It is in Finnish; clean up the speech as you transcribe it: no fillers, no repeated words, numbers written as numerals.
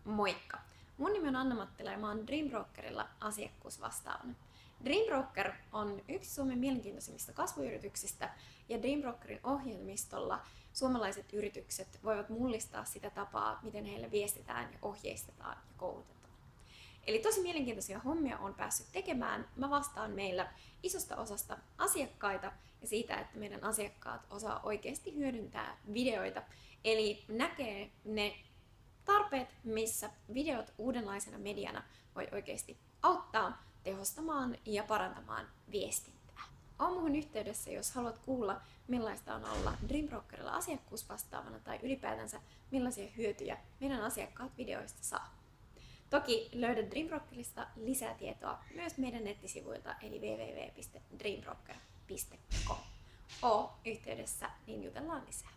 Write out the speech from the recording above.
Moikka! Mun nimi on Anna Mattila ja mä oon Dream Brokerilla asiakkuusvastaavana. Dream Broker on yksi Suomen mielenkiintoisimmista kasvuyrityksistä ja Dream Brokerin ohjelmistolla suomalaiset yritykset voivat mullistaa sitä tapaa, miten heille viestitään ja ohjeistetaan ja koulutetaan. Eli tosi mielenkiintoisia hommia on päässyt tekemään. Mä vastaan meillä isosta osasta asiakkaita ja siitä, että meidän asiakkaat osaa oikeasti hyödyntää videoita. Eli näkee ne tarpeet, missä videot uudenlaisena mediana voi oikeasti auttaa tehostamaan ja parantamaan viestintää. Oo muhun yhteydessä, jos haluat kuulla, millaista on olla Dream Brokerilla asiakkuusvastaavana tai ylipäätänsä millaisia hyötyjä meidän asiakkaat videoista saa. Toki löydät Dream Brokerista lisää tietoa myös meidän nettisivuilta eli www.dreambroker.com. Oo yhteydessä, niin jutellaan lisää.